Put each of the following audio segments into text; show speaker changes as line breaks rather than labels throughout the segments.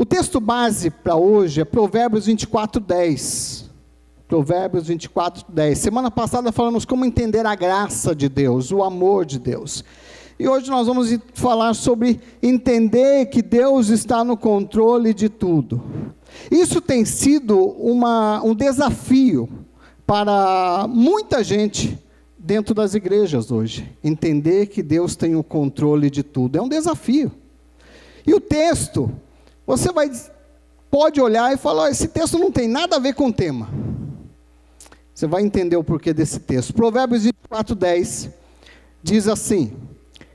O texto base para hoje é Provérbios 24:10. Provérbios 24:10. Semana passada falamos como entender a graça de Deus, o amor de Deus. E hoje nós vamos falar sobre entender que Deus está no controle de tudo. Isso tem sido um desafio para muita gente dentro das igrejas hoje. Entender que Deus tem o controle de tudo. É um desafio. E o texto, você pode olhar e falar, esse texto não tem nada a ver com o tema. Você vai entender o porquê desse texto. Provérbios 24:10 diz assim: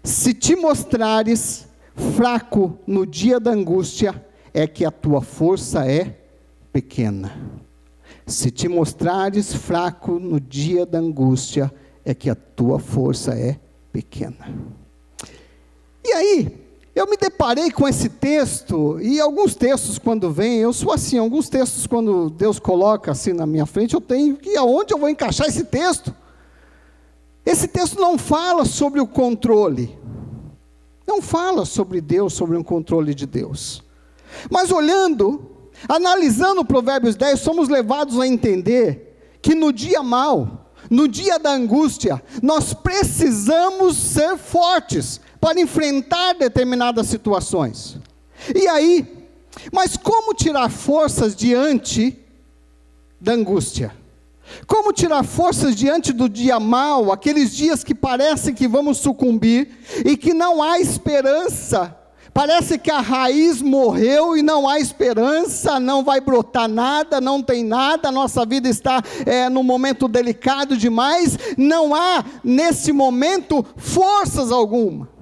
se te mostrares fraco no dia da angústia, é que a tua força é pequena. Se te mostrares fraco no dia da angústia, é que a tua força é pequena. E aí, eu me deparei com esse texto, e alguns textos quando vêm, eu sou assim, alguns textos quando Deus coloca assim na minha frente, eu tenho que, aonde eu vou encaixar esse texto? Esse texto não fala sobre o controle, não fala sobre Deus, sobre um controle de Deus. Mas olhando, analisando Provérbios 10, somos levados a entender que no dia mau, no dia da angústia, nós precisamos ser fortes para enfrentar determinadas situações. E aí, mas como tirar forças diante da angústia? Como tirar forças diante do dia mau, aqueles dias que parecem que vamos sucumbir e que não há esperança? Parece que a raiz morreu e não há esperança, não vai brotar nada, não tem nada, a nossa vida está num momento delicado demais, não há nesse momento forças alguma.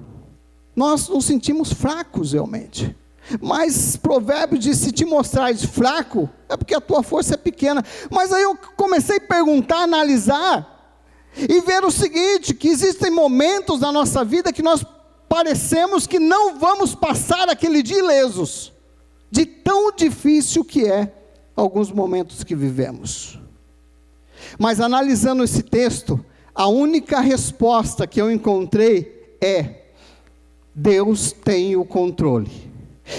Nós nos sentimos fracos realmente. Mas Provérbios diz, se te mostrares fraco, é porque a tua força é pequena. Mas aí eu comecei a perguntar, analisar, e ver o seguinte, que existem momentos na nossa vida que nós parecemos que não vamos passar aquele dia ilesos, de tão difícil que é alguns momentos que vivemos. Mas analisando esse texto, a única resposta que eu encontrei é: Deus tem o controle.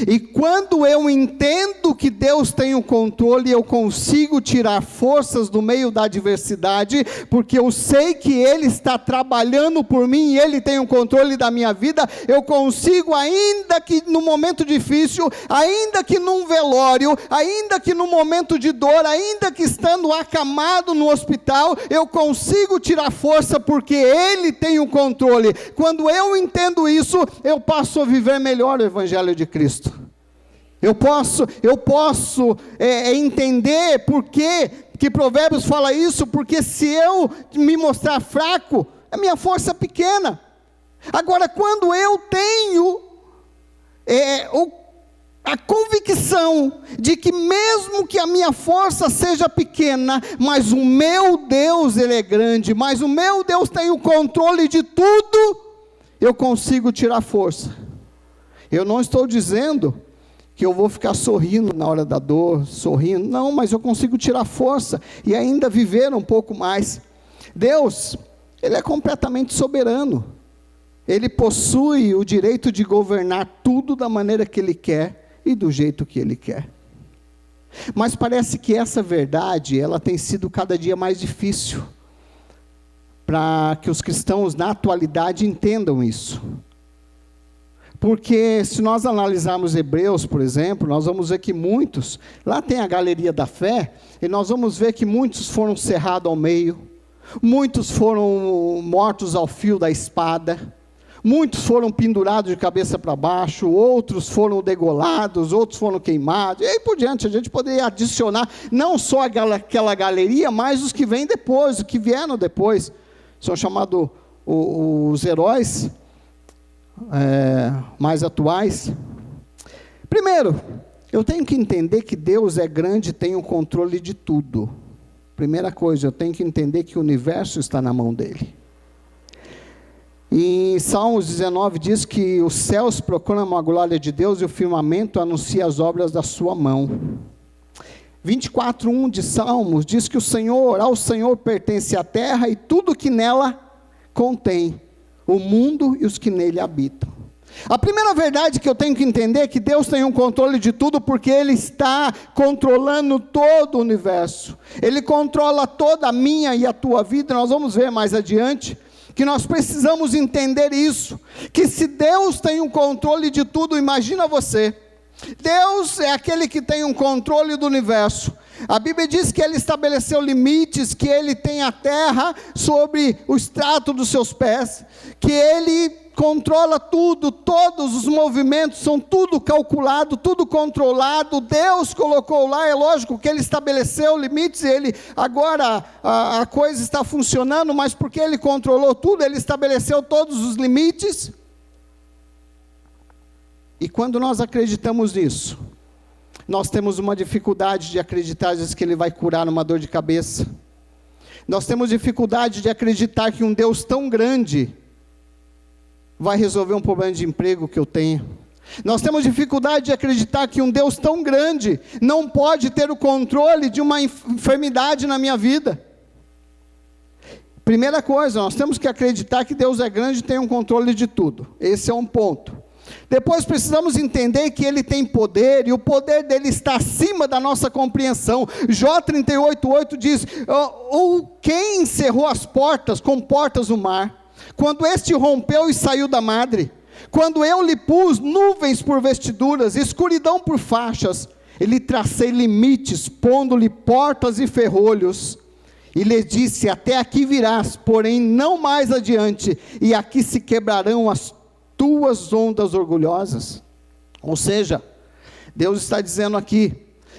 E quando eu entendo que Deus tem o controle, eu consigo tirar forças do meio da adversidade, porque eu sei que Ele está trabalhando por mim, e Ele tem o controle da minha vida. Eu consigo, ainda que no momento difícil, ainda que num velório, ainda que no momento de dor, ainda que estando acamado no hospital, eu consigo tirar força, porque Ele tem o controle. Quando eu entendo isso, eu passo a viver melhor o Evangelho de Cristo. Eu posso entender por que Provérbios fala isso, porque se eu me mostrar fraco, a minha força é pequena. Agora, quando eu tenho a convicção de que mesmo que a minha força seja pequena, mas o meu Deus, Ele é grande, mas o meu Deus tem o controle de tudo, eu consigo tirar força. Eu não estou dizendo que eu vou ficar sorrindo na hora da dor, sorrindo, não, mas eu consigo tirar força, e ainda viver um pouco mais. Deus, Ele é completamente soberano, Ele possui o direito de governar tudo da maneira que Ele quer, e do jeito que Ele quer. Mas parece que essa verdade, ela tem sido cada dia mais difícil, para que os cristãos na atualidade entendam isso. Porque se nós analisarmos Hebreus, por exemplo, nós vamos ver que muitos, lá tem a galeria da fé, e nós vamos ver que muitos foram cerrados ao meio, muitos foram mortos ao fio da espada, muitos foram pendurados de cabeça para baixo, outros foram degolados, outros foram queimados, e aí por diante. A gente poderia adicionar não só aquela galeria, mas os que vêm depois, os que vieram depois, são chamados os heróis mais atuais. Primeiro, eu tenho que entender que Deus é grande e tem o controle de tudo. Primeira coisa, eu tenho que entender que o universo está na mão dele. Em Salmos 19 diz que os céus proclamam a glória de Deus e o firmamento anuncia as obras da sua mão. 24:1 de Salmos diz que ao Senhor pertence a terra e tudo que nela contém, o mundo e os que nele habitam. A primeira verdade que eu tenho que entender é que Deus tem um controle de tudo, porque Ele está controlando todo o universo. Ele controla toda a minha e a tua vida. Nós vamos ver mais adiante que nós precisamos entender isso, que se Deus tem um controle de tudo, imagina você, Deus é aquele que tem um controle do universo. A Bíblia diz que Ele estabeleceu limites, que Ele tem a terra sobre o estrato dos seus pés, que Ele controla tudo, todos os movimentos, são tudo calculado, tudo controlado. Deus colocou lá, é lógico que Ele estabeleceu limites, Ele, agora a coisa está funcionando, mas porque Ele controlou tudo, Ele estabeleceu todos os limites. E quando nós acreditamos nisso, nós temos uma dificuldade de acreditar, às vezes, que Ele vai curar uma dor de cabeça. Nós temos dificuldade de acreditar que um Deus tão grande vai resolver um problema de emprego que eu tenho. Nós temos dificuldade de acreditar que um Deus tão grande não pode ter o controle de uma enfermidade na minha vida. Primeira coisa, nós temos que acreditar que Deus é grande e tem um controle de tudo. Esse é um ponto. Depois precisamos entender que Ele tem poder, e o poder dEle está acima da nossa compreensão. Jó 38:8 diz, quem encerrou as portas com portas no mar? Quando este rompeu e saiu da madre, quando eu lhe pus nuvens por vestiduras, escuridão por faixas, e lhe tracei limites, pondo-lhe portas e ferrolhos, e lhe disse, até aqui virás, porém não mais adiante, e aqui se quebrarão as tuas ondas orgulhosas. Ou seja, Deus está dizendo aqui,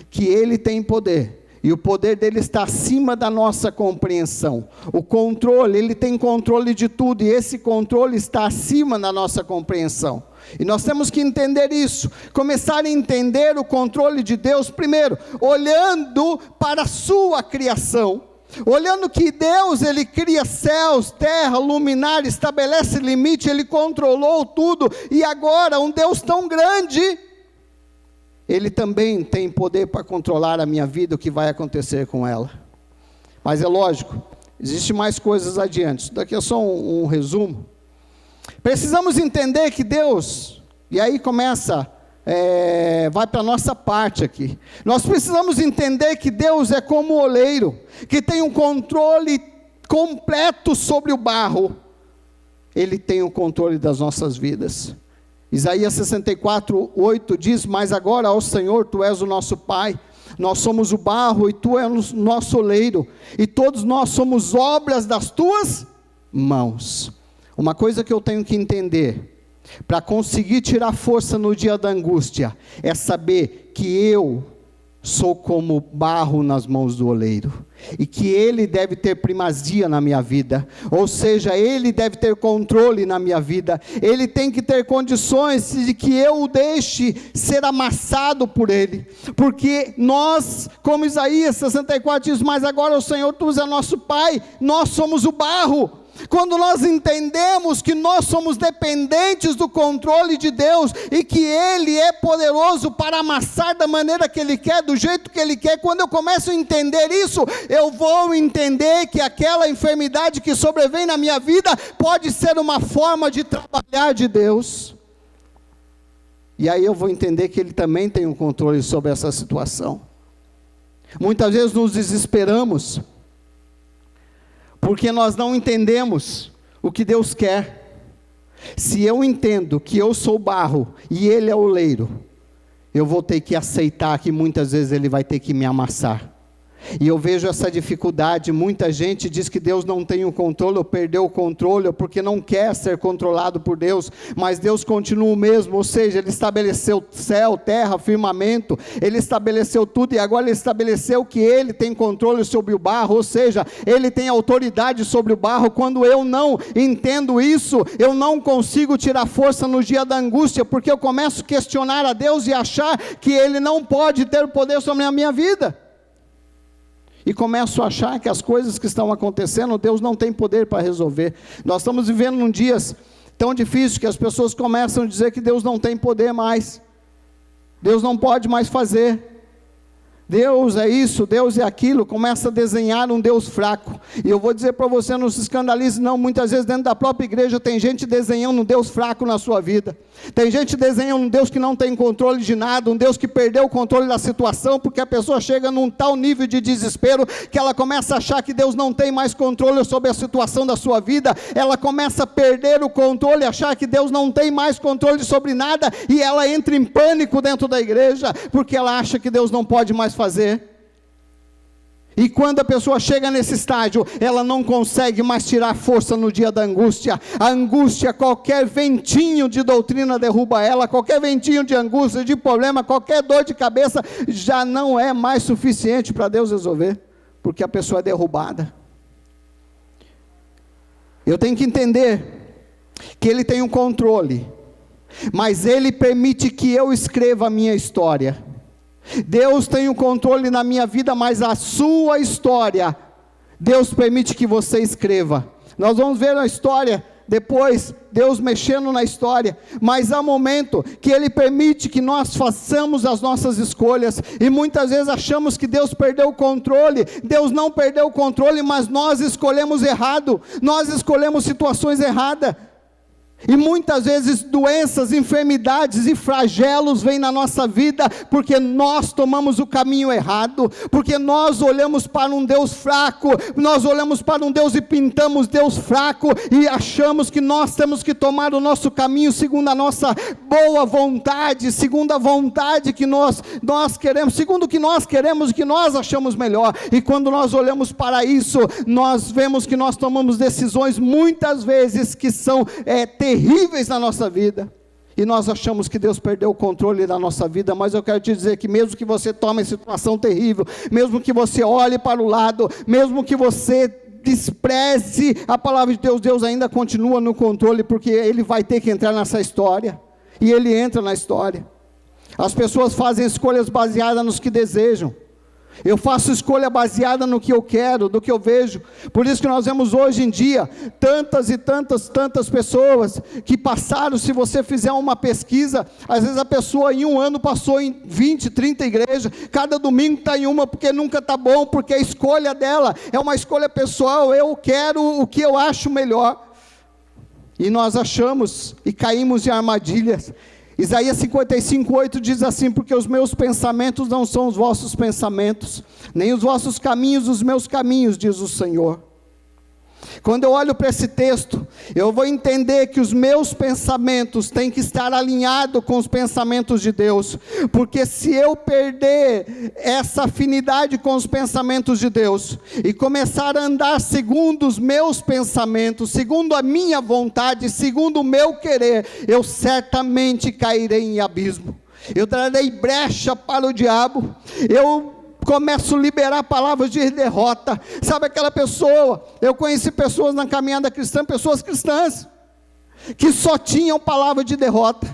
que Ele tem poder, e o poder dEle está acima da nossa compreensão. O controle, Ele tem controle de tudo, e esse controle está acima da nossa compreensão. E nós temos que entender isso, começar a entender o controle de Deus, primeiro, olhando para a sua criação, olhando que Deus, Ele cria céus, terra, luminar, estabelece limite, Ele controlou tudo, e agora um Deus tão grande, Ele também tem poder para controlar a minha vida, o que vai acontecer com ela. Mas é lógico, existe mais coisas adiante. Isso daqui é só um resumo. Precisamos entender que Deus, e aí começa, vai para a nossa parte aqui. Nós precisamos entender que Deus é como o oleiro, que tem um controle completo sobre o barro. Ele tem o controle das nossas vidas. Isaías 64:8 diz, mas agora, ó Senhor, Tu és o nosso Pai, nós somos o barro e Tu és o nosso oleiro, e todos nós somos obras das Tuas mãos. Uma coisa que eu tenho que entender, para conseguir tirar força no dia da angústia, é saber que eu sou como barro nas mãos do oleiro, e que Ele deve ter primazia na minha vida, ou seja, Ele deve ter controle na minha vida, Ele tem que ter condições de que eu o deixe ser amassado por Ele, porque nós, como Isaías 64 diz, mas agora o Senhor, Tu és nosso Pai, nós somos o barro. Quando nós entendemos que nós somos dependentes do controle de Deus, e que Ele é poderoso para amassar da maneira que Ele quer, do jeito que Ele quer, quando eu começo a entender isso, eu vou entender que aquela enfermidade que sobrevém na minha vida, pode ser uma forma de trabalhar de Deus, e aí eu vou entender que Ele também tem um controle sobre essa situação. Muitas vezes nos desesperamos, porque nós não entendemos o que Deus quer. Se eu entendo que eu sou barro e Ele é o oleiro, eu vou ter que aceitar que muitas vezes Ele vai ter que me amassar. E eu vejo essa dificuldade, muita gente diz que Deus não tem o controle, ou perdeu o controle, ou porque não quer ser controlado por Deus, mas Deus continua o mesmo, ou seja, Ele estabeleceu céu, terra, firmamento, Ele estabeleceu tudo, e agora Ele estabeleceu que Ele tem controle sobre o barro, ou seja, Ele tem autoridade sobre o barro. Quando eu não entendo isso, eu não consigo tirar força no dia da angústia, porque eu começo a questionar a Deus e achar que Ele não pode ter o poder sobre a minha vida. E começo a achar que as coisas que estão acontecendo, Deus não tem poder para resolver. Nós estamos vivendo num dias tão difíceis que as pessoas começam a dizer que Deus não tem poder mais. Deus não pode mais fazer. Deus é isso, Deus é aquilo, começa a desenhar um Deus fraco. E eu vou dizer para você, não se escandalize não, muitas vezes dentro da própria igreja tem gente desenhando um Deus fraco na sua vida. Tem gente desenhando um Deus que não tem controle de nada, um Deus que perdeu o controle da situação, porque a pessoa chega num tal nível de desespero, que ela começa a achar que Deus não tem mais controle sobre a situação da sua vida, ela começa a perder o controle, achar que Deus não tem mais controle sobre nada, e ela entra em pânico dentro da igreja, porque ela acha que Deus não pode mais fazer. E quando a pessoa chega nesse estágio, ela não consegue mais tirar força no dia da angústia. A angústia, qualquer ventinho de doutrina derruba ela, qualquer ventinho de angústia, de problema, qualquer dor de cabeça, já não é mais suficiente para Deus resolver, porque a pessoa é derrubada. Eu tenho que entender que Ele tem um controle, mas Ele permite que eu escreva a minha história. Deus tem o controle na minha vida, mas a sua história, Deus permite que você escreva. Nós vamos ver a história depois, Deus mexendo na história, mas há momento que Ele permite que nós façamos as nossas escolhas, e muitas vezes achamos que Deus perdeu o controle. Deus não perdeu o controle, mas nós escolhemos errado, nós escolhemos situações erradas. E muitas vezes doenças, enfermidades e flagelos vêm na nossa vida, porque nós tomamos o caminho errado, porque nós olhamos para um Deus fraco, nós olhamos para um Deus e pintamos Deus fraco, e achamos que nós temos que tomar o nosso caminho segundo a nossa boa vontade, segundo a vontade que nós queremos, segundo o que nós queremos e que nós achamos melhor. E quando nós olhamos para isso, nós vemos que nós tomamos decisões muitas vezes que são terríveis na nossa vida, e nós achamos que Deus perdeu o controle da nossa vida. Mas eu quero te dizer que mesmo que você tome situação terrível, mesmo que você olhe para o lado, mesmo que você despreze a palavra de Deus, Deus ainda continua no controle, porque Ele vai ter que entrar nessa história, e Ele entra na história. As pessoas fazem escolhas baseadas nos que desejam. Eu faço escolha baseada no que eu quero, do que eu vejo. Por isso que nós vemos hoje em dia tantas e tantas pessoas que passaram. Se você fizer uma pesquisa, às vezes a pessoa em um ano passou em 20, 30 igrejas, cada domingo está em uma, porque nunca está bom, porque a escolha dela é uma escolha pessoal. Eu quero o que eu acho melhor, e nós achamos e caímos em armadilhas. Isaías 55:8 diz assim: porque os meus pensamentos não são os vossos pensamentos, nem os vossos caminhos os meus caminhos, diz o Senhor. Quando eu olho para esse texto, eu vou entender que os meus pensamentos têm que estar alinhados com os pensamentos de Deus, porque se eu perder essa afinidade com os pensamentos de Deus, e começar a andar segundo os meus pensamentos, segundo a minha vontade, segundo o meu querer, eu certamente cairei em abismo, eu darei brecha para o diabo, eu começo a liberar palavras de derrota. Sabe aquela pessoa, eu conheci pessoas na caminhada cristã, pessoas cristãs, que só tinham palavra de derrota,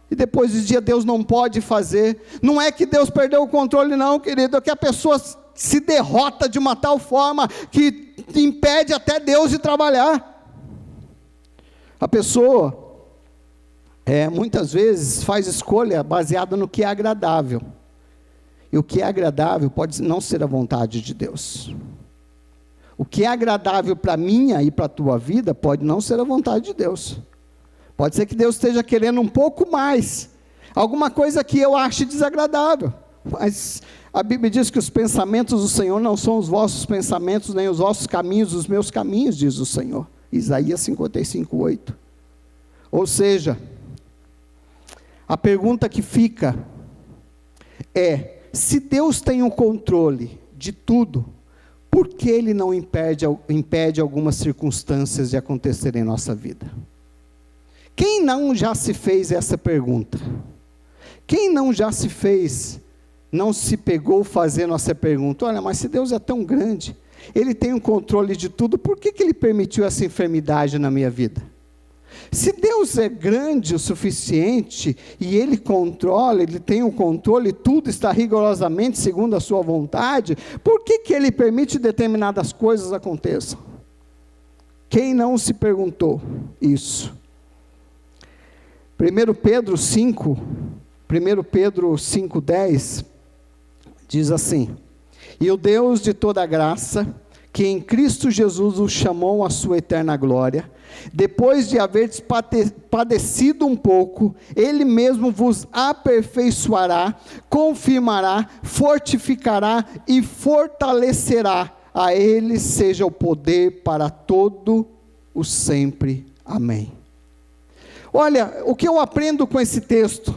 e depois dizia: Deus não pode fazer. Não é que Deus perdeu o controle não, querido, é que a pessoa se derrota de uma tal forma, que impede até Deus de trabalhar. A pessoa, muitas vezes faz escolha baseada no que é agradável, e o que é agradável pode não ser a vontade de Deus. O que é agradável para a minha e para a tua vida pode não ser a vontade de Deus. Pode ser que Deus esteja querendo um pouco mais, alguma coisa que eu ache desagradável, mas a Bíblia diz que os pensamentos do Senhor não são os vossos pensamentos, nem os vossos caminhos os meus caminhos, diz o Senhor. Isaías 55:8. Ou seja, a pergunta que fica é: se Deus tem o controle de tudo, por que Ele não impede algumas circunstâncias de acontecerem em nossa vida? Quem não já se fez essa pergunta? Quem não já se fez, não se pegou fazendo essa pergunta? Olha, mas se Deus é tão grande, Ele tem o controle de tudo, por que Ele permitiu essa enfermidade na minha vida? Se Deus é grande o suficiente, e Ele controla, Ele tem o controle, tudo está rigorosamente segundo a sua vontade, por que Ele permite que determinadas coisas aconteçam? Quem não se perguntou isso? 1 Pedro 5:10, Diz assim: e o Deus de toda graça, que em Cristo Jesus os chamou à sua eterna glória, depois de haver padecido um pouco, Ele mesmo vos aperfeiçoará, confirmará, fortificará e fortalecerá. A Ele seja o poder para todo o sempre. Amém. Olha, o que eu aprendo com esse texto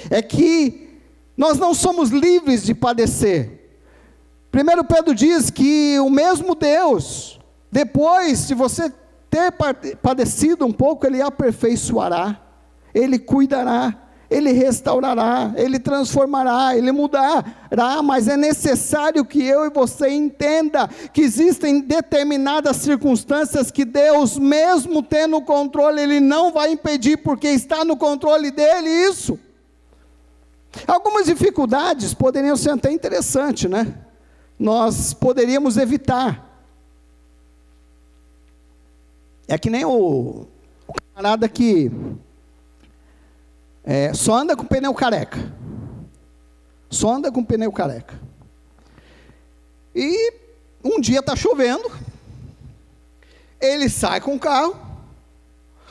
é que nós não somos livres de padecer. 1 Pedro diz que o mesmo Deus, depois de você ter padecido um pouco, Ele aperfeiçoará, Ele cuidará, Ele restaurará, Ele transformará, Ele mudará, mas é necessário que eu e você entenda que existem determinadas circunstâncias que Deus, mesmo tendo o controle, Ele não vai impedir, porque está no controle dEle isso. Algumas dificuldades poderiam ser até interessantes, né? Nós poderíamos evitar. É que nem o camarada que só anda com pneu careca. Só anda com pneu careca. E um dia está chovendo, ele sai com o carro,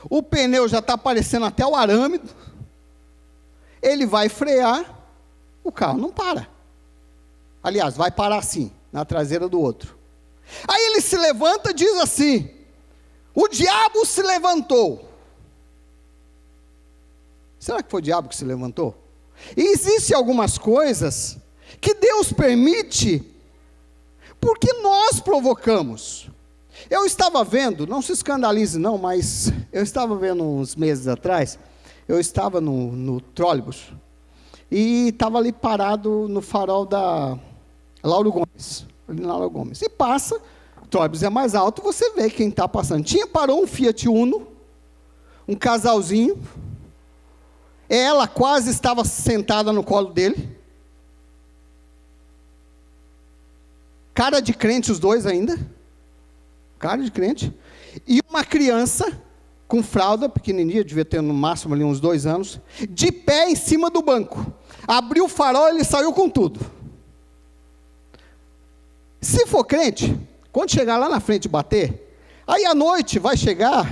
o pneu já está aparecendo até o arame, ele vai frear, o carro não para. Aliás, vai parar assim, na traseira do outro. Aí ele se levanta e diz assim: o diabo se levantou. Será que foi o diabo que se levantou? E existem algumas coisas que Deus permite, porque nós provocamos. Eu estava vendo, não se escandalize não, mas eu estava vendo uns meses atrás, eu estava no trólebus, e estava ali parado no farol da Lauro Gomes, ali na Lauro Gomes, e passa, o trólebus é mais alto, você vê quem está passando. Parou um Fiat Uno, um casalzinho, ela quase estava sentada no colo dele, cara de crente os dois ainda, cara de crente, e uma criança com fralda pequenininha, devia ter no máximo ali uns 2 anos, de pé em cima do banco, abriu o farol e ele saiu com tudo. Se for crente, quando chegar lá na frente e bater, aí à noite vai chegar,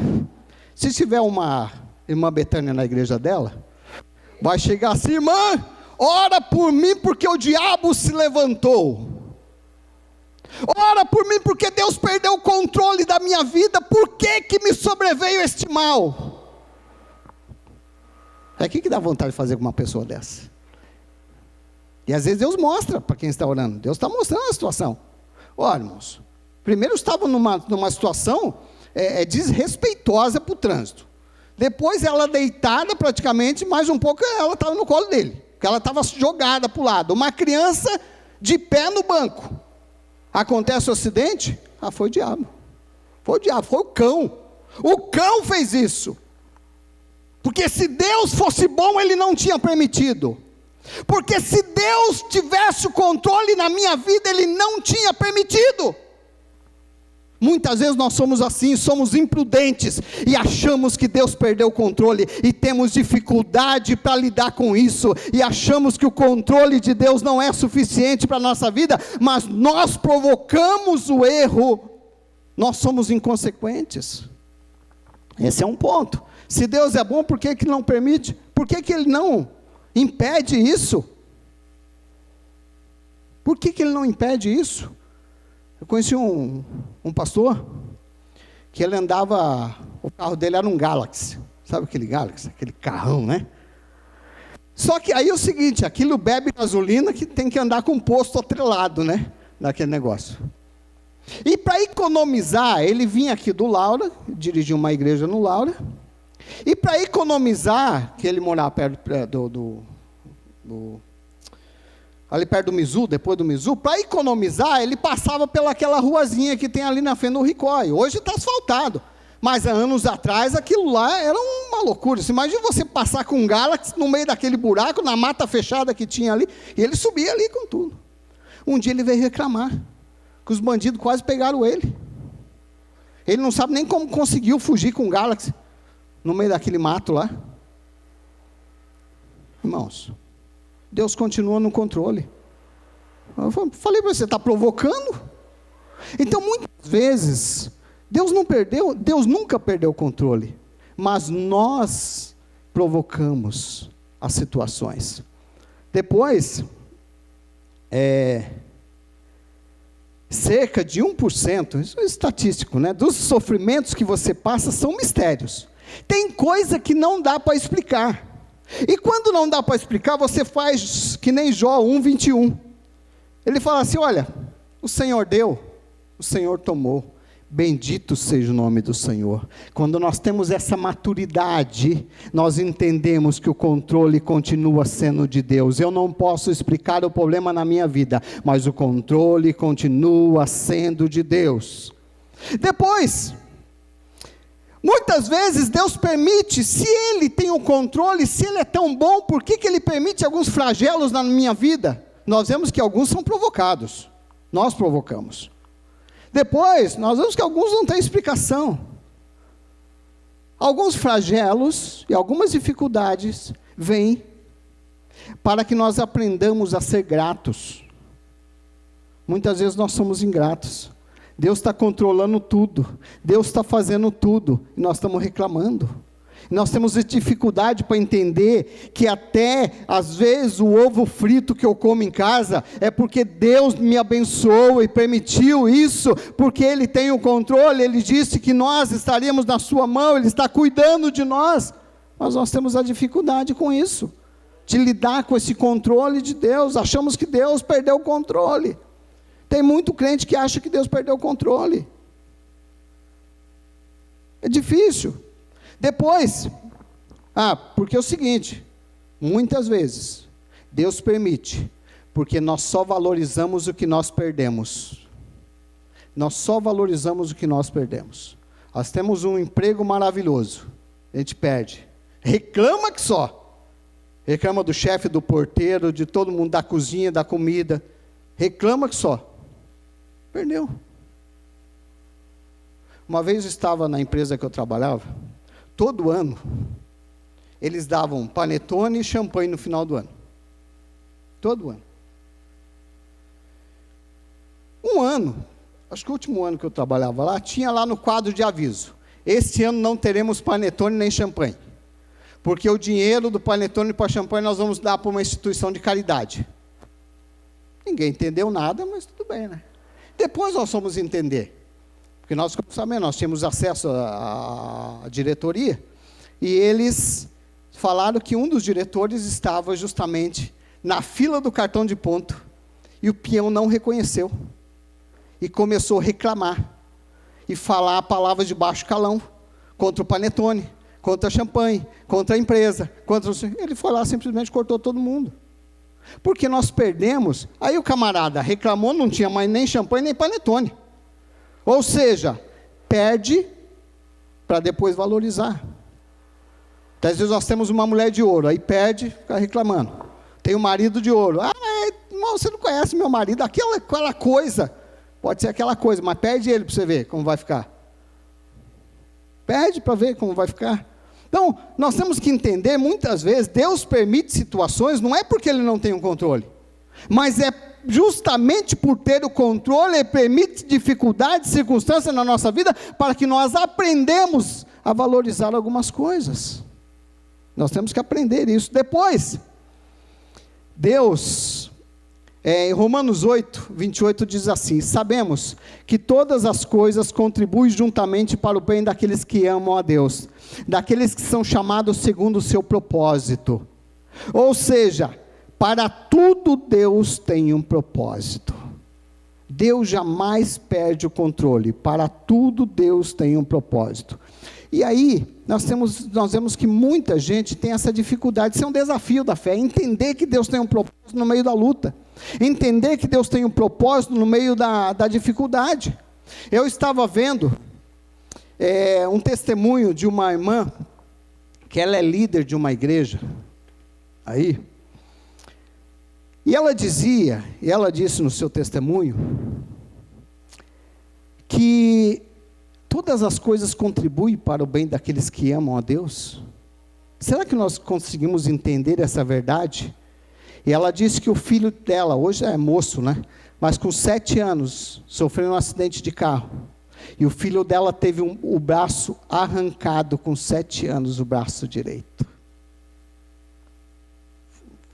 se tiver uma irmã Betânia na igreja dela, vai chegar assim: irmã, ora por mim porque o diabo se levantou. Ora por mim porque Deus perdeu o controle da minha vida, por que que me sobreveio este mal? É o que dá vontade de fazer com uma pessoa dessa? E às vezes Deus mostra para quem está orando, Deus está mostrando a situação. Olha, irmãos, primeiro estava numa situação desrespeitosa para o trânsito, depois ela deitada praticamente, mais um pouco ela estava no colo dele, porque ela estava jogada para o lado, uma criança de pé no banco. Acontece o acidente? Foi o diabo, foi o cão fez isso, porque se Deus fosse bom, Ele não tinha permitido, porque se Deus tivesse o controle na minha vida, Ele não tinha permitido. Muitas vezes nós somos assim, somos imprudentes, e achamos que Deus perdeu o controle, e temos dificuldade para lidar com isso, e achamos que o controle de Deus não é suficiente para a nossa vida, mas nós provocamos o erro, nós somos inconsequentes. Esse é um ponto. Se Deus é bom, por que que não permite? Por que que Ele não impede isso? Por que que Ele não impede isso? Eu conheci um pastor, que ele andava, o carro dele era um Galaxy, sabe aquele Galaxy, aquele carrão, né? Só que aí é o seguinte, aquilo bebe gasolina que tem que andar com um posto atrelado, né? Naquele negócio. E para economizar, ele vinha aqui do Laura, dirigia uma igreja no Laura, e para economizar, que ele morava perto ali perto do Mizu, depois do Mizu, para economizar, ele passava pelaquela ruazinha que tem ali na frente do Ricói. Hoje está asfaltado, mas há anos atrás aquilo lá era uma loucura. Você imagina você passar com um Galaxy no meio daquele buraco, na mata fechada que tinha ali, e ele subia ali com tudo. Um dia ele veio reclamar, que os bandidos quase pegaram ele. Ele não sabe nem como conseguiu fugir com o Galaxy, no meio daquele mato lá. Irmãos, Deus continua no controle. Eu falei para você, está provocando? Então, muitas vezes, Deus nunca perdeu o controle, mas nós provocamos as situações. Depois, cerca de 1%, isso é estatístico, né, dos sofrimentos que você passa são mistérios. Tem coisa que não dá para explicar. E quando não dá para explicar, você faz que nem Jó 1:21. Ele fala assim, olha, o Senhor deu, o Senhor tomou, bendito seja o nome do Senhor. Quando nós temos essa maturidade, nós entendemos que o controle continua sendo de Deus. Eu não posso explicar o problema na minha vida, mas o controle continua sendo de Deus. Depois, muitas vezes Deus permite, se Ele tem o controle, se Ele é tão bom, por que Ele permite alguns flagelos na minha vida? Nós vemos que alguns são provocados, nós provocamos. Depois, nós vemos que alguns não têm explicação. Alguns flagelos e algumas dificuldades vêm para que nós aprendamos a ser gratos. Muitas vezes nós somos ingratos. Deus está controlando tudo, Deus está fazendo tudo, e nós estamos reclamando. Nós temos dificuldade para entender que até, às vezes, o ovo frito que eu como em casa, é porque Deus me abençoou e permitiu isso, porque Ele tem o controle. Ele disse que nós estaríamos na sua mão, Ele está cuidando de nós, mas nós temos a dificuldade com isso, de lidar com esse controle de Deus. Achamos que Deus perdeu o controle. Tem muito crente que acha que Deus perdeu o controle. É difícil. Depois, porque é o seguinte, muitas vezes, Deus permite, porque nós só valorizamos o que nós perdemos. Nós só valorizamos o que nós perdemos. Nós temos um emprego maravilhoso, a gente perde. Reclama que só. Reclama do chefe, do porteiro, de todo mundo, da cozinha, da comida. Reclama que só. Perdeu. Uma vez eu estava na empresa que eu trabalhava, todo ano, eles davam panetone e champanhe no final do ano. Todo ano. Um ano, acho que o último ano que eu trabalhava lá, tinha lá no quadro de aviso, este ano não teremos panetone nem champanhe, porque o dinheiro do panetone para champanhe nós vamos dar para uma instituição de caridade. Ninguém entendeu nada, mas tudo bem, né? Depois nós fomos entender. Porque nós, como sabemos, nós tínhamos acesso à diretoria, e eles falaram que um dos diretores estava justamente na fila do cartão de ponto, e o peão não reconheceu, e começou a reclamar, e falar palavras de baixo calão, contra o panetone, contra a champanhe, contra a empresa, ele foi lá, simplesmente cortou todo mundo, porque nós perdemos. Aí o camarada reclamou, não tinha mais nem champanhe, nem panetone. Ou seja, perde para depois valorizar. Às vezes nós temos uma mulher de ouro, aí perde, fica reclamando. Tem um marido de ouro. Irmão, você não conhece meu marido, aquela coisa. Pode ser aquela coisa, mas perde ele para você ver como vai ficar. Perde para ver como vai ficar. Então, nós temos que entender, muitas vezes, Deus permite situações, não é porque Ele não tem o controle, mas é justamente por ter o controle, Ele permite dificuldades, circunstâncias na nossa vida, para que nós aprendamos a valorizar algumas coisas. Nós temos que aprender isso. Depois, Deus, em Romanos 8:28 diz assim: sabemos que todas as coisas contribuem juntamente para o bem daqueles que amam a Deus, daqueles que são chamados segundo o seu propósito. Ou seja, para tudo Deus tem um propósito. Deus jamais perde o controle. Para tudo Deus tem um propósito. E aí, nós vemos que muita gente tem essa dificuldade. Isso é um desafio da fé, entender que Deus tem um propósito no meio da luta, entender que Deus tem um propósito no meio da dificuldade. Eu estava vendo um testemunho de uma irmã, que ela é líder de uma igreja, aí, e ela disse no seu testemunho, que todas as coisas contribuem para o bem daqueles que amam a Deus. Será que nós conseguimos entender essa verdade? E ela disse que o filho dela, hoje é moço, né? Mas com 7 anos, sofreu um acidente de carro. E o filho dela teve o braço arrancado com 7 anos, o braço direito.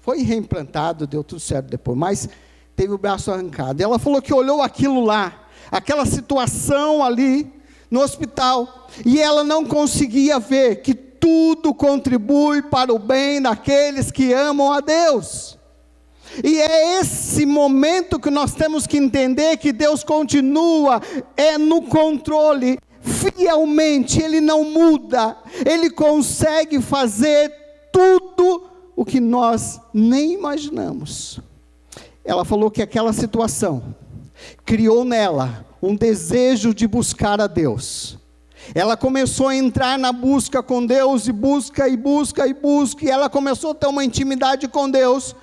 Foi reimplantado, deu tudo certo depois, mas teve o braço arrancado. E ela falou que olhou aquilo lá, aquela situação ali no hospital, e ela não conseguia ver que tudo contribui para o bem daqueles que amam a Deus. E é esse momento que nós temos que entender que Deus continua no controle, fielmente, Ele não muda, Ele consegue fazer tudo o que nós nem imaginamos. Ela falou que aquela situação criou nela um desejo de buscar a Deus. Ela começou a entrar na busca com Deus, e busca, e busca, e busca, e ela começou a ter uma intimidade com Deus.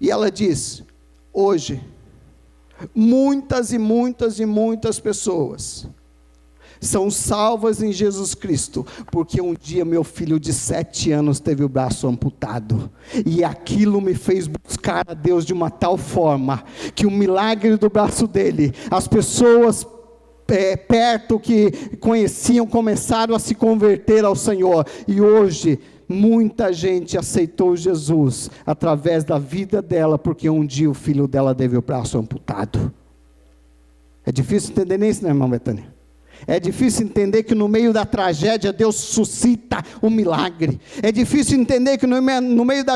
E ela diz: hoje, muitas e muitas e muitas pessoas são salvas em Jesus Cristo, porque um dia meu filho de 7 anos teve o braço amputado, e aquilo me fez buscar a Deus de uma tal forma, que o milagre do braço dele, as pessoas perto que conheciam, começaram a se converter ao Senhor, e hoje, muita gente aceitou Jesus, através da vida dela, porque um dia o filho dela teve o braço amputado. É difícil entender isso, né, irmã Betânia? É difícil entender que no meio da tragédia Deus suscita um milagre. É difícil entender que no meio da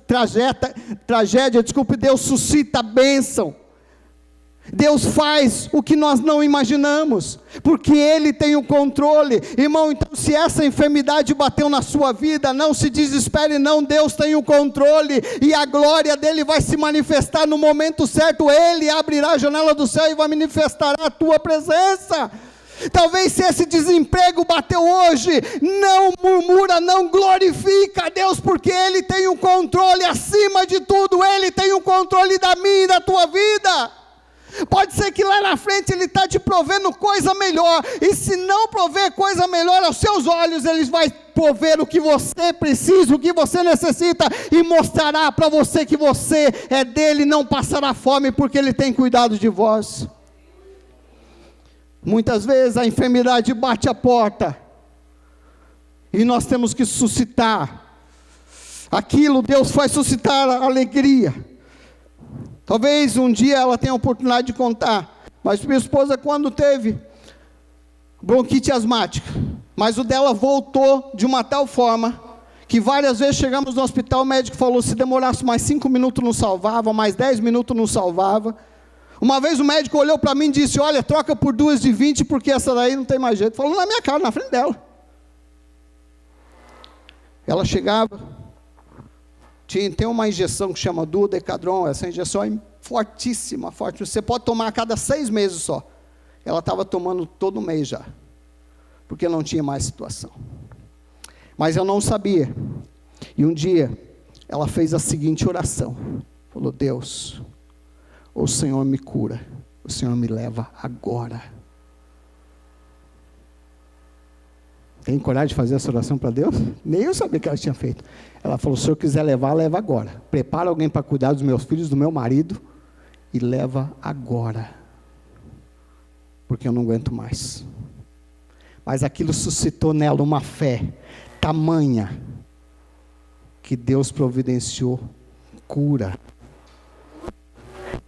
tragédia, Deus suscita a bênção. Deus faz o que nós não imaginamos, porque Ele tem o controle. Irmão, então se essa enfermidade bateu na sua vida, não se desespere não, Deus tem o controle, e a glória dEle vai se manifestar no momento certo. Ele abrirá a janela do céu e vai manifestar a tua presença. Talvez se esse desemprego bateu hoje, não murmura, não glorifica a Deus, porque Ele tem o controle acima de tudo. Ele tem o controle da minha e da tua vida. Pode ser que lá na frente Ele está te provendo coisa melhor, e se não prover coisa melhor aos seus olhos, Ele vai prover o que você precisa, o que você necessita, e mostrará para você que você é dEle, não passará fome, porque Ele tem cuidado de vós. Muitas vezes a enfermidade bate a porta, e nós temos que suscitar aquilo. Deus faz suscitar a alegria. Talvez um dia ela tenha a oportunidade de contar, mas minha esposa, quando teve bronquite asmática, mas o dela voltou de uma tal forma, que várias vezes chegamos no hospital, o médico falou, se demorasse mais 5 minutos não salvava, mais 10 minutos não salvava. Uma vez o médico olhou para mim e disse, olha, troca por 2 de 20, porque essa daí não tem mais jeito. Falou na minha cara, na frente dela. Ela chegava, tem uma injeção que chama Duodecadron, essa injeção é fortíssima, forte. Você pode tomar a cada 6 meses só. Ela estava tomando todo mês já, porque não tinha mais situação. Mas eu não sabia. E um dia, ela fez a seguinte oração. Falou, Deus, o Senhor me cura, o Senhor me leva agora. Tem coragem de fazer essa oração para Deus? Nem eu sabia que ela tinha feito. Ela falou, se o Senhor quiser levar, leva agora. Prepara alguém para cuidar dos meus filhos, do meu marido, e leva agora. Porque eu não aguento mais. Mas aquilo suscitou nela uma fé tamanha, que Deus providenciou cura.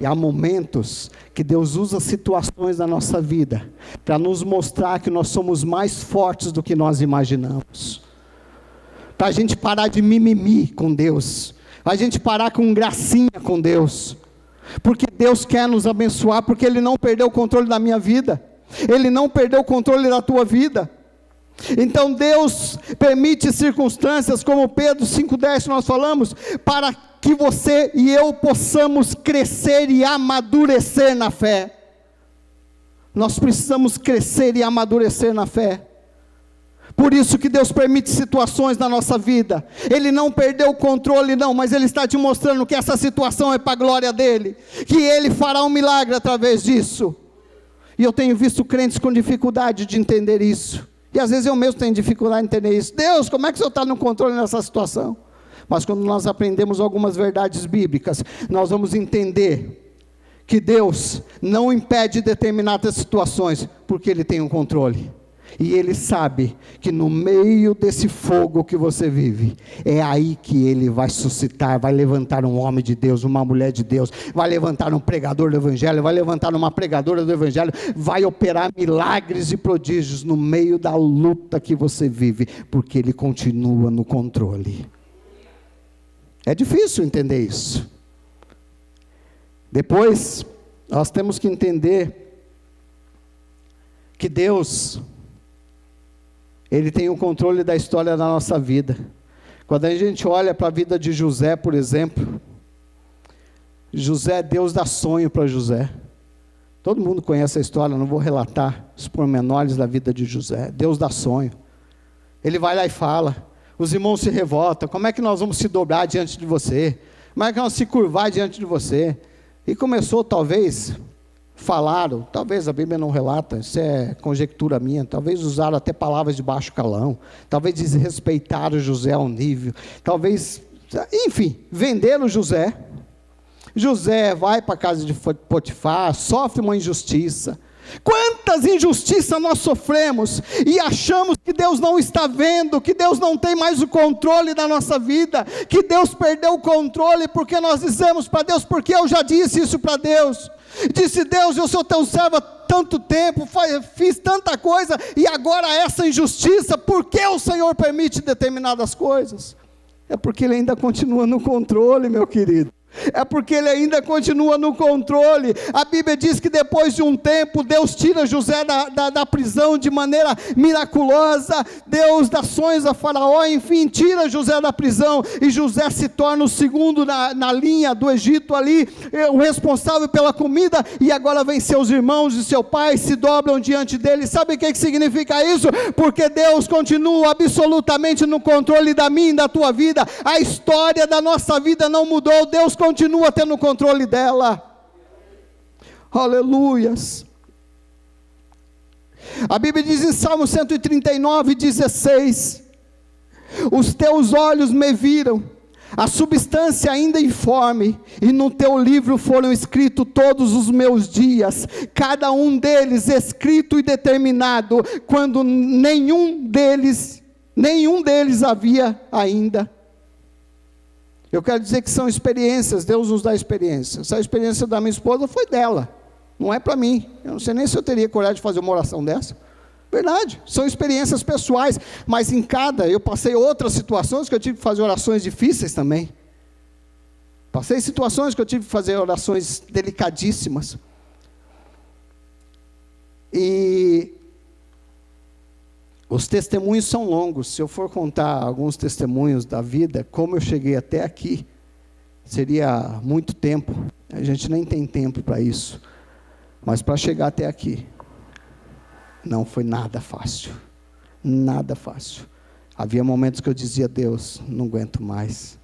E há momentos que Deus usa situações da nossa vida para nos mostrar que nós somos mais fortes do que nós imaginamos. Para a gente parar de mimimi com Deus, a gente parar com gracinha com Deus, porque Deus quer nos abençoar, porque Ele não perdeu o controle da minha vida, Ele não perdeu o controle da tua vida. Então Deus permite circunstâncias, como Pedro 5,10 nós falamos, para que você e eu possamos crescer e amadurecer na fé. Nós precisamos crescer e amadurecer na fé. Por isso que Deus permite situações na nossa vida. Ele não perdeu o controle não, mas Ele está te mostrando que essa situação é para a glória dEle, que Ele fará um milagre através disso. E eu tenho visto crentes com dificuldade de entender isso. E às vezes eu mesmo tenho dificuldade de entender isso. Deus, como é que o Senhor está no controle nessa situação? Mas quando nós aprendemos algumas verdades bíblicas, nós vamos entender que Deus não impede determinadas situações, porque Ele tem um controle. E Ele sabe que no meio desse fogo que você vive, é aí que Ele vai suscitar, vai levantar um homem de Deus, uma mulher de Deus, vai levantar um pregador do Evangelho, vai levantar uma pregadora do Evangelho, vai operar milagres e prodígios no meio da luta que você vive, porque Ele continua no controle. É difícil entender isso. Depois, nós temos que entender que Deus, Ele tem o controle da história da nossa vida. Quando a gente olha para a vida de José, por exemplo, José, Deus dá sonho para José. Todo mundo conhece a história, não vou relatar os pormenores da vida de José. Deus dá sonho. Ele vai lá e fala, os irmãos se revoltam, como é que nós vamos se dobrar diante de você? Como é que nós vamos se curvar diante de você? E começou talvez... Falaram, talvez a Bíblia não relata, isso é conjectura minha, talvez usaram até palavras de baixo calão, talvez desrespeitaram José ao nível, talvez, enfim, venderam José. José vai para a casa de Potifar, sofre uma injustiça. Quantas injustiças nós sofremos e achamos que Deus não está vendo, que Deus não tem mais o controle da nossa vida, que Deus perdeu o controle, porque nós dizemos para Deus, porque eu já disse isso para Deus. Disse Deus, eu sou teu servo há tanto tempo, fiz tanta coisa, e agora essa injustiça, por que o Senhor permite determinadas coisas? É porque Ele ainda continua no controle, meu querido. É porque Ele ainda continua no controle. A Bíblia diz que depois de um tempo, Deus tira José da prisão de maneira miraculosa. Deus dá sonhos a Faraó, enfim, tira José da prisão, e José se torna o segundo na linha do Egito ali, o responsável pela comida, e agora vem seus irmãos e seu pai, se dobram diante dele. Sabe o que significa isso? Porque Deus continua absolutamente no controle da minha e da tua vida. A história da nossa vida não mudou, Deus continua tendo o controle dela. Aleluias. A Bíblia diz em Salmo 139, 16: os teus olhos me viram, a substância ainda informe, e no teu livro foram escritos todos os meus dias, cada um deles escrito e determinado, quando nenhum deles havia ainda. Eu quero dizer que são experiências, Deus nos dá experiências. Essa experiência da minha esposa foi dela, não é para mim. Eu não sei nem se eu teria coragem de fazer uma oração dessa. Verdade, são experiências pessoais, mas em cada, eu passei outras situações que eu tive que fazer orações difíceis também. Passei situações que eu tive que fazer orações delicadíssimas. E os testemunhos são longos. Se eu for contar alguns testemunhos da vida, como eu cheguei até aqui, seria muito tempo. A gente nem tem tempo para isso. Mas para chegar até aqui, não foi nada fácil. Nada fácil. Havia momentos que eu dizia, Deus, não aguento mais.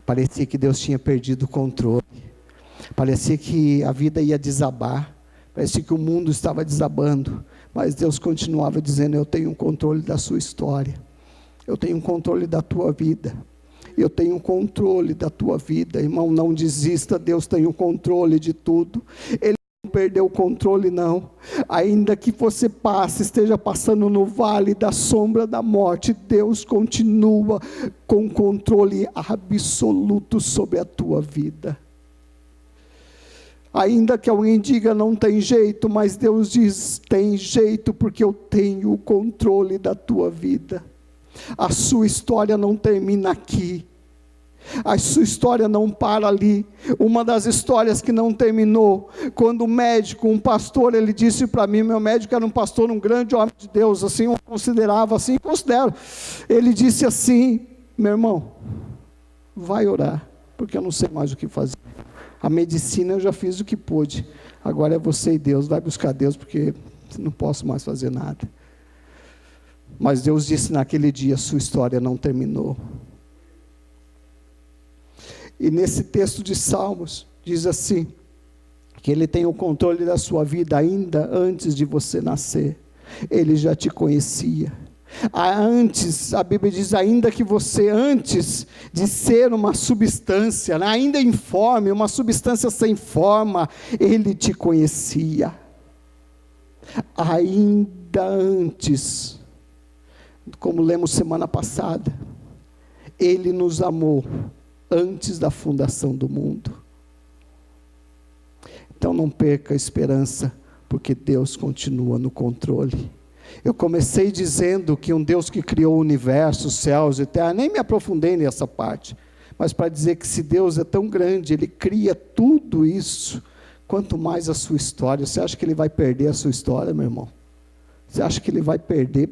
Parecia que Deus tinha perdido o controle. Parecia que a vida ia desabar. Parecia que o mundo estava desabando. Mas Deus continuava dizendo, eu tenho o controle da sua história. Eu tenho o controle da tua vida. Eu tenho o controle da tua vida. Irmão, não desista, Deus tem o controle de tudo. Ele não perdeu o controle, não. Ainda que você esteja passando no vale da sombra da morte, Deus continua com controle absoluto sobre a tua vida. Ainda que alguém diga não tem jeito, mas Deus diz, tem jeito, porque eu tenho o controle da tua vida. A sua história não termina aqui. A sua história não para ali. Uma das histórias que não terminou, quando o médico, um pastor, ele disse para mim, meu médico era um pastor, um grande homem de Deus, assim eu considerava, assim considero. Ele disse assim, meu irmão, vai orar, porque eu não sei mais o que fazer. A medicina eu já fiz o que pude, agora é você e Deus, vai buscar Deus, porque não posso mais fazer nada. Mas Deus disse naquele dia, sua história não terminou. E nesse texto de Salmos, diz assim, que Ele tem o controle da sua vida ainda antes de você nascer. Ele já te conhecia. Antes, a Bíblia diz, ainda que você, antes de ser uma substância, né, ainda informe, uma substância sem forma, Ele te conhecia. Ainda antes, como lemos semana passada, Ele nos amou antes da fundação do mundo. Então não perca a esperança, porque Deus continua no controle. Eu comecei dizendo que um Deus que criou o universo, os céus e terra, nem me aprofundei nessa parte, mas para dizer que se Deus é tão grande, Ele cria tudo isso, quanto mais a sua história. Você acha que Ele vai perder a sua história, meu irmão? Você acha que Ele vai perder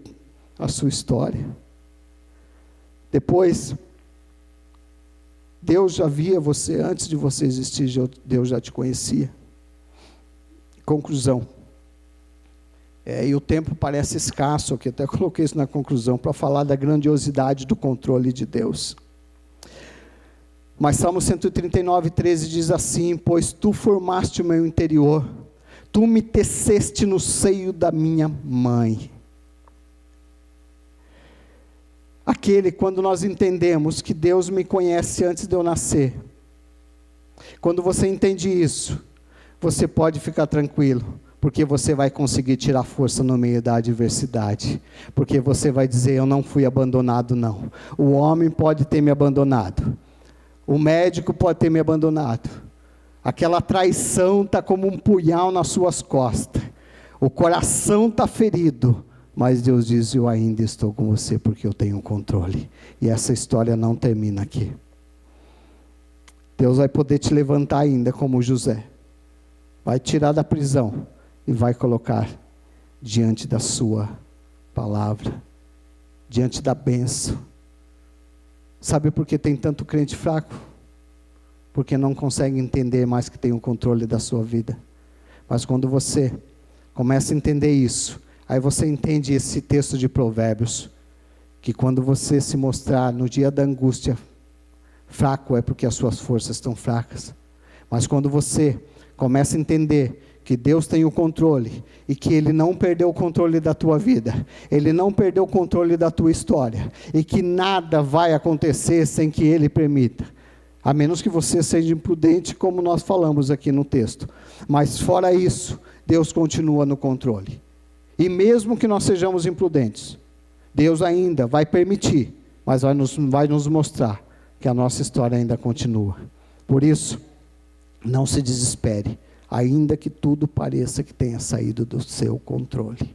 a sua história? Depois, Deus já via você, antes de você existir, Deus já te conhecia. Conclusão. E o tempo parece escasso aqui, até coloquei isso na conclusão, para falar da grandiosidade do controle de Deus. Mas Salmo 139, 13 diz assim: pois tu formaste o meu interior, tu me teceste no seio da minha mãe. Quando nós entendemos que Deus me conhece antes de eu nascer, quando você entende isso, você pode ficar tranquilo, porque você vai conseguir tirar força no meio da adversidade, porque você vai dizer: eu não fui abandonado não. O homem pode ter me abandonado, o médico pode ter me abandonado, aquela traição está como um punhal nas suas costas, o coração está ferido, mas Deus diz: eu ainda estou com você, porque eu tenho controle, e essa história não termina aqui. Deus vai poder te levantar ainda como José, vai tirar da prisão, e vai colocar diante da sua palavra, diante da bênção. Sabe por que tem tanto crente fraco? Porque não consegue entender mais que tem o controle da sua vida. Mas quando você começa a entender isso, aí você entende esse texto de Provérbios, que quando você se mostrar no dia da angústia fraco, é porque as suas forças estão fracas. Mas quando você começa a entender que Deus tem o controle, e que Ele não perdeu o controle da tua vida, Ele não perdeu o controle da tua história, e que nada vai acontecer sem que Ele permita, a menos que você seja imprudente, como nós falamos aqui no texto. Mas fora isso, Deus continua no controle, e mesmo que nós sejamos imprudentes, Deus ainda vai permitir, mas vai nos mostrar que a nossa história ainda continua. Por isso, não se desespere, ainda que tudo pareça que tenha saído do seu controle,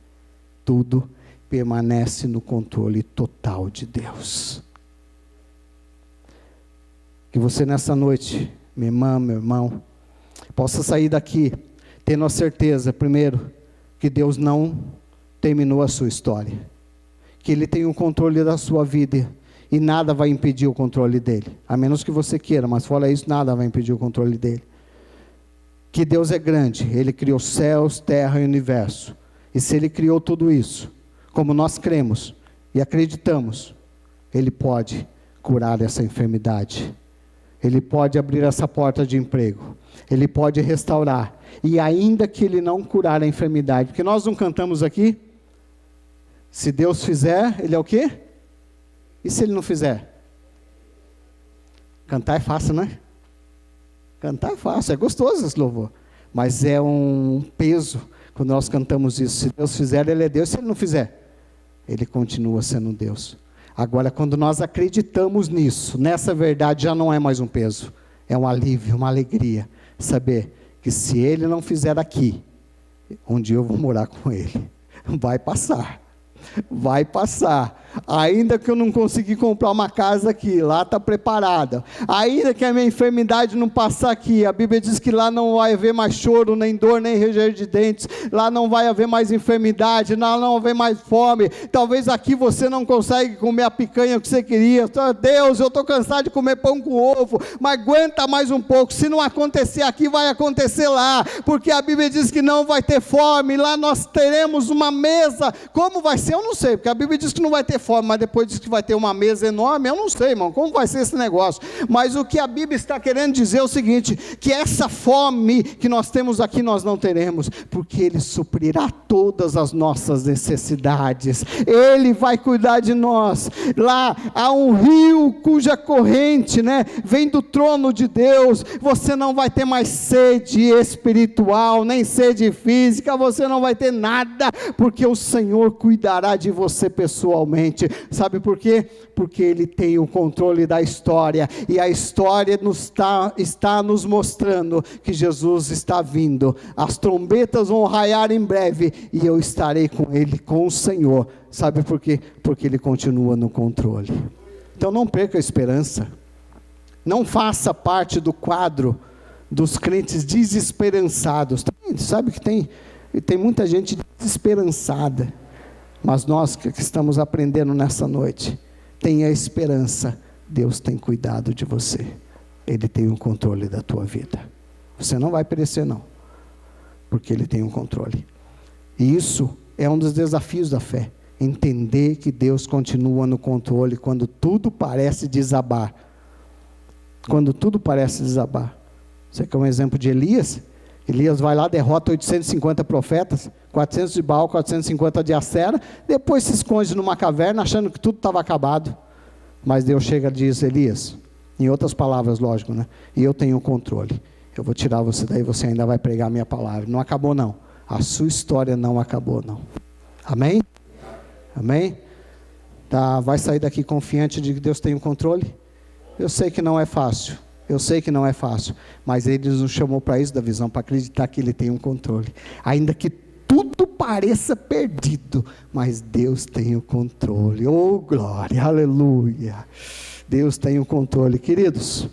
tudo permanece no controle total de Deus. Que você nessa noite, minha irmã, meu irmão, possa sair daqui tendo a certeza, primeiro, que Deus não terminou a sua história, que Ele tem o controle da sua vida, e nada vai impedir o controle dEle, a menos que você queira, mas fora isso, nada vai impedir o controle dEle. Que Deus é grande, Ele criou céus, terra e universo, e se Ele criou tudo isso, como nós cremos e acreditamos, Ele pode curar essa enfermidade, Ele pode abrir essa porta de emprego, Ele pode restaurar, e ainda que Ele não curar a enfermidade, porque nós não cantamos aqui, se Deus fizer, Ele é o quê? E se Ele não fizer? Cantar é fácil, né? Cantar é fácil, é gostoso esse louvor, mas é um peso quando nós cantamos isso. Se Deus fizer, Ele é Deus; se Ele não fizer, Ele continua sendo Deus. Agora, quando nós acreditamos nisso, nessa verdade, já não é mais um peso, é um alívio, uma alegria, saber que se Ele não fizer aqui, um dia eu vou morar com Ele. Vai passar, ainda que eu não consegui comprar uma casa aqui, lá está preparada, ainda que a minha enfermidade não passar aqui, a Bíblia diz que lá não vai haver mais choro, nem dor, nem ranger de dentes, lá não vai haver mais enfermidade, lá não vai haver mais fome. Talvez aqui você não consegue comer a picanha que você queria, Deus, eu estou cansado de comer pão com ovo, mas aguenta mais um pouco, se não acontecer aqui, vai acontecer lá, porque a Bíblia diz que não vai ter fome, lá nós teremos uma mesa. Como vai ser? Eu não sei, porque a Bíblia diz que não vai ter forma, mas depois diz que vai ter uma mesa enorme. Eu não sei, irmão, como vai ser esse negócio. Mas o que a Bíblia está querendo dizer é o seguinte, que essa fome que nós temos aqui, nós não teremos, porque Ele suprirá todas as nossas necessidades. Ele vai cuidar de nós. Lá há um rio cuja corrente, vem do trono de Deus. Você não vai ter mais sede espiritual, nem sede física, você não vai ter nada, porque o Senhor cuidará de você pessoalmente. Sabe por quê? Porque Ele tem o controle da história, e a história está nos mostrando que Jesus está vindo. As trombetas vão raiar em breve, e eu estarei com Ele, com o Senhor. Sabe por quê? Porque Ele continua no controle. Então não perca a esperança, não faça parte do quadro dos crentes desesperançados. Sabe que tem muita gente desesperançada, mas nós que estamos aprendendo nessa noite, tenha esperança, Deus tem cuidado de você, Ele tem o controle da tua vida, você não vai perecer não, porque Ele tem o controle. E isso é um dos desafios da fé, entender que Deus continua no controle quando tudo parece desabar. Quando tudo parece desabar. Você quer um exemplo de Elias? Elias vai lá, derrota 850 profetas, 400 de Baal, 450 de Acera, depois se esconde numa caverna, achando que tudo estava acabado. Mas Deus chega e diz, Elias, em outras palavras, lógico, e eu tenho o controle, eu vou tirar você daí, você ainda vai pregar a minha palavra. Não acabou não, a sua história não acabou não. Amém? Amém? Tá, vai sair daqui confiante de que Deus tem o controle? Eu sei que não é fácil, mas Ele nos chamou para isso da visão, para acreditar que Ele tem um controle, ainda que tudo pareça perdido, mas Deus tem o controle. Oh glória, aleluia, Deus tem o controle. Queridos,